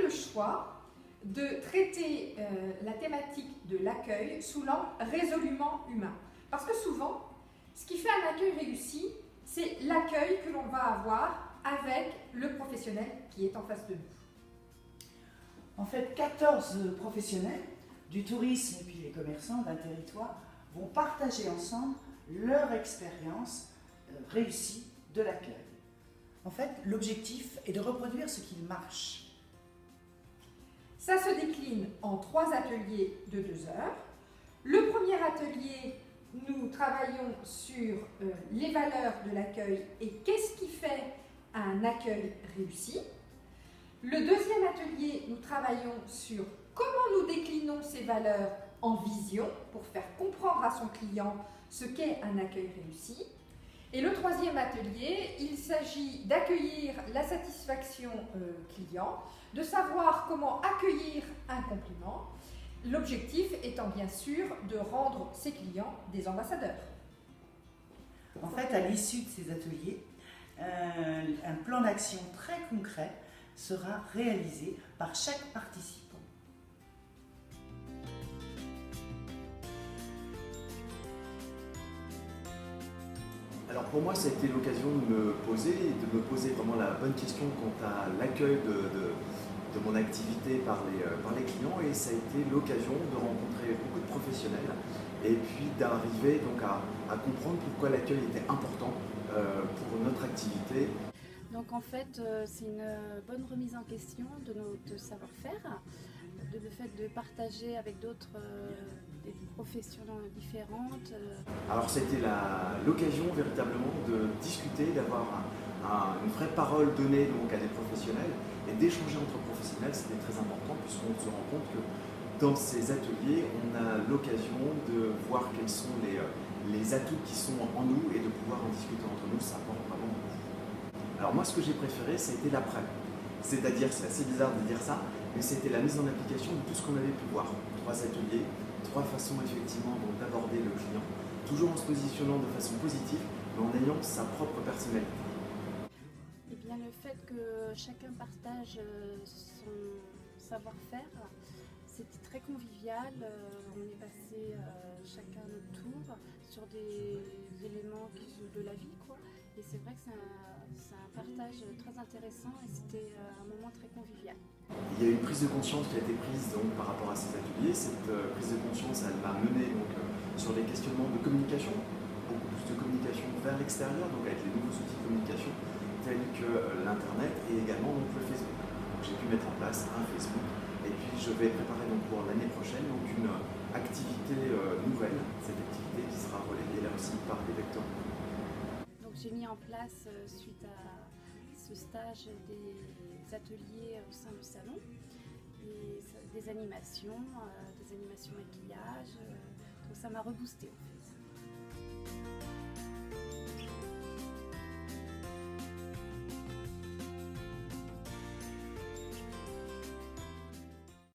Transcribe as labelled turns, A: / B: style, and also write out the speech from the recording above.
A: le choix de traiter la thématique de l'accueil sous l'angle résolument humain. Parce que souvent, ce qui fait un accueil réussi, c'est l'accueil que l'on va avoir avec le professionnel qui est en face de nous.
B: En fait, 14 professionnels du tourisme et puis les commerçants d'un territoire vont partager ensemble leur expérience réussie de l'accueil. En fait, l'objectif est de reproduire ce qui marche.
A: Ça se décline en 3 ateliers de 2 heures. Le premier atelier, nous travaillons sur les valeurs de l'accueil et qu'est-ce qui fait un accueil réussi. Le deuxième atelier, nous travaillons sur comment nous déclinons ces valeurs en vision pour faire comprendre à son client ce qu'est un accueil réussi. Et le troisième atelier, il s'agit d'accueillir la satisfaction client, de savoir comment accueillir un compliment, l'objectif étant bien sûr de rendre ses clients des ambassadeurs.
B: En fait, à l'issue de ces ateliers, un plan d'action très concret sera réalisé par chaque participant.
C: Alors pour moi, ça a été l'occasion de me poser vraiment la bonne question quant à l'accueil de mon activité par les clients, et ça a été l'occasion de rencontrer beaucoup de professionnels et puis d'arriver donc à comprendre pourquoi l'accueil était important pour notre activité.
D: Donc en fait, c'est une bonne remise en question de notre savoir-faire, le fait de partager avec d'autres des professions différentes.
C: Alors c'était l'occasion véritablement de discuter, d'avoir une vraie parole donnée donc à des professionnels et d'échanger entre professionnels. C'était très important puisqu'on se rend compte que dans ces ateliers, on a l'occasion de voir quels sont les atouts qui sont en nous et de pouvoir en discuter entre nous. Ça apporte vraiment beaucoup. Alors moi, ce que j'ai préféré, c'était l'après. C'est-à-dire, c'est assez bizarre de dire ça, mais c'était la mise en application de tout ce qu'on avait pu voir. 3 ateliers, 3 façons effectivement d'aborder le client, toujours en se positionnant de façon positive, mais en ayant sa propre personnalité.
D: Eh bien, le fait que chacun partage son savoir-faire, c'était très convivial. On est passé chacun à notre tour sur des éléments de la vie, quoi. Et c'est vrai que c'est un partage très intéressant et c'était un moment très convivial.
C: Il y a eu une prise de conscience qui a été prise donc, par rapport à ces ateliers. Cette prise de conscience, elle m'a mené donc, sur les questionnements de communication, beaucoup plus de communication vers l'extérieur, donc avec les nouveaux outils de communication tels que l'Internet et également donc, le Facebook. J'ai pu mettre en place un Facebook et puis je vais préparer donc, pour l'année prochaine donc, une activité nouvelle, cette activité qui sera relayée là aussi par les vecteurs.
D: J'ai mis en place, suite à ce stage, des ateliers au sein du salon, et des animations maquillage, donc ça m'a reboosté en fait.